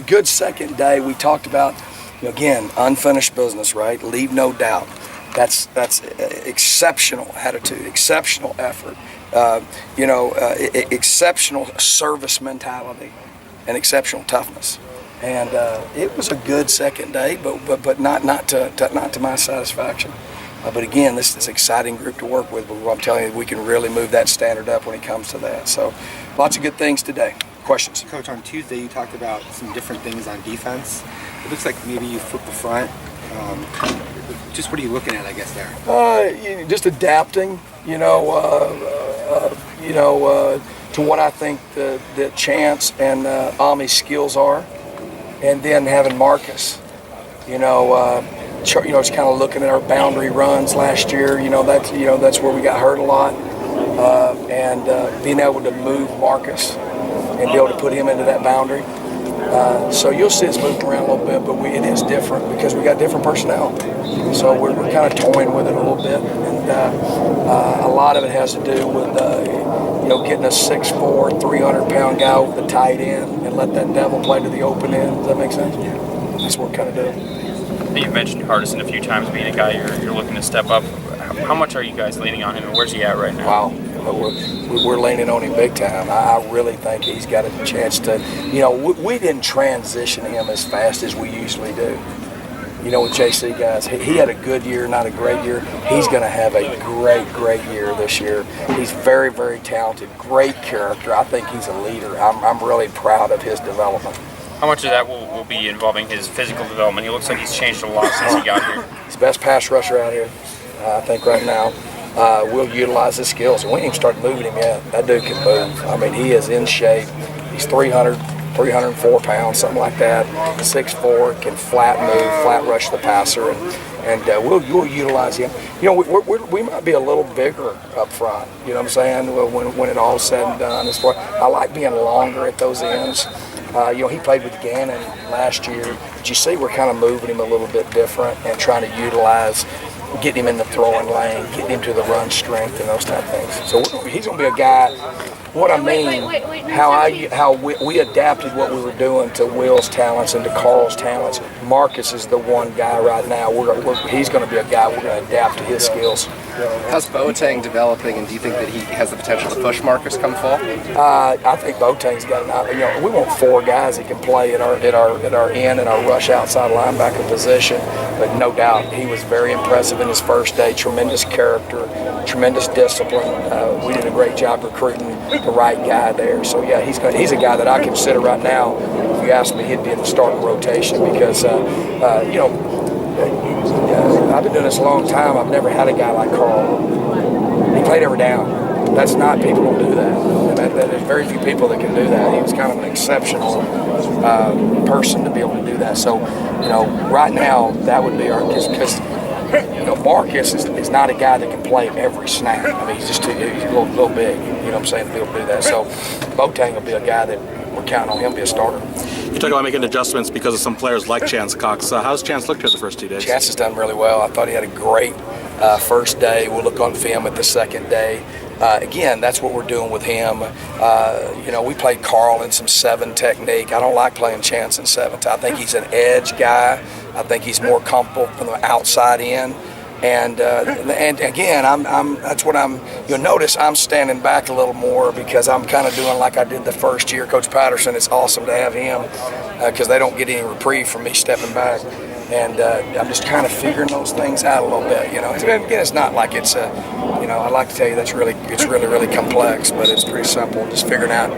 Good second day. We talked about, again, unfinished business, right? Leave no doubt. That's exceptional attitude, exceptional effort, exceptional service mentality, and exceptional toughness. And it was a good second day, but not to my satisfaction. But again, this is an exciting group to work with. But I'm telling you, we can really move that standard up when it comes to that. So, lots of good things today. Questions? Coach, on Tuesday you talked about some different things on defense. It looks like maybe you flipped the front. Just what are you looking at, I guess, there? Just adapting, to what I think the Chance and Ami's skills are, and then having Marcus, just kind of looking at our boundary runs last year. That's where we got hurt a lot, and being able to move Marcus and be able to put him into that boundary. So you'll see us moving around a little bit, but it is different because we got different personnel. So we're kind of toying with it a little bit, and a lot of it has to do with getting a 6'4", 300-pound guy over the tight end and let that devil play to the open end. Does that make sense? That's what we're kind of doing. You've mentioned Hardison a few times being a guy you're looking to step up. How much are you guys leaning on him, and where's he at right now? Wow, we're leaning on him big time. I really think he's got a chance to, we didn't transition him as fast as we usually do. With JC guys, he had a good year, not a great year. He's going to have a great year this year. He's very, very talented, great character. I think he's a leader. I'm really proud of his development. How much of that will be involving his physical development? He looks like he's changed a lot since he got here. He's the best pass rusher out here, I think, right now. We'll utilize his skills. We ain't even started moving him yet. That dude can move. I mean, he is in shape. He's 304 pounds, something like that. 6'4", can flat move, flat rush the passer, and we'll utilize him. We might be a little bigger up front. You know what I'm saying? When it all said and done, I like being longer at those ends. He played with Gannon last year, but you see we're kind of moving him a little bit different and trying to utilize, getting him in the throwing lane, getting him to the run strength and those type of things. So he's going to be a guy. What I mean, how we adapted what we were doing to Will's talents and to Carl's talents. Marcus is the one guy right now. He's going to be a guy we're going to adapt to his skills. How's Boateng developing, and do you think that he has the potential to push Marcus come fall? I think Boateng's got we want 4 guys that can play at our end and our rush outside linebacker position. But no doubt he was very impressive in his first day. Tremendous character, tremendous discipline. We did a great job recruiting the right guy there. So yeah, he's a guy that I consider right now. If you ask me, he'd be in the starting rotation because I've been doing this a long time. I've never had a guy like Carl. He played every down. That's not, people don't do that. There's very few people that can do that. He was kind of an exceptional person to be able to do that. So, right now that would be our, because Marcus is not a guy that can play every snap. I mean, he's a little big, to be able to do that. So Boateng will be a guy that we're counting on him to be a starter. You talk about making adjustments because of some players like Chance Cox. How's Chance looked here the first 2 days? Chance has done really well. I thought he had a great first day. We'll look on film at the second day. Again, that's what we're doing with him. We played Carl in some 7 technique. I don't like playing Chance in 7. I think he's an edge guy. I think he's more comfortable from the outside in. And again, you'll notice I'm standing back a little more because I'm kind of doing like I did the first year. Coach Patterson, it's awesome to have him because they don't get any reprieve from me stepping back. And I'm just kind of figuring those things out a little bit, Again, it's not like it's I'd like to tell you it's really complex, but it's pretty simple. Just figuring out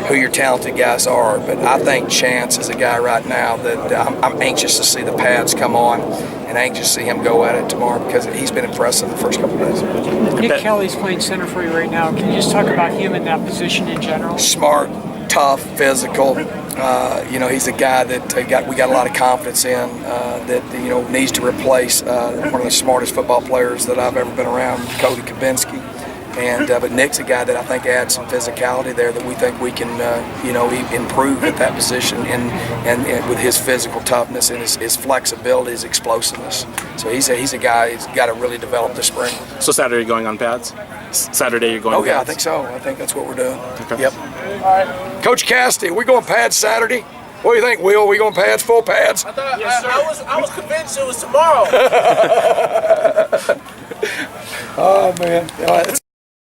who your talented guys are. But I think Chance is a guy right now that I'm anxious to see the pads come on and anxious to see him go at it tomorrow because he's been impressive the first couple of days. Nick Kelly's playing center for you right now. Can you just talk about him in that position in general? Smart, tough, physical. He's a guy that we got a lot of confidence in that needs to replace one of the smartest football players that I've ever been around, Cody Kabinski. But Nick's a guy that I think adds some physicality there that we think we can improve at that position and with his physical toughness and his flexibility, his explosiveness. So he's a guy who's got to really develop this spring. So Saturday you're going on pads? Saturday you're going on pads? Oh yeah, I think so. I think that's what we're doing. Okay. Yep. All right. Coach Cassidy, we're going pads Saturday. What do you think, Will? We going pads, full pads? I was convinced it was tomorrow. Oh man.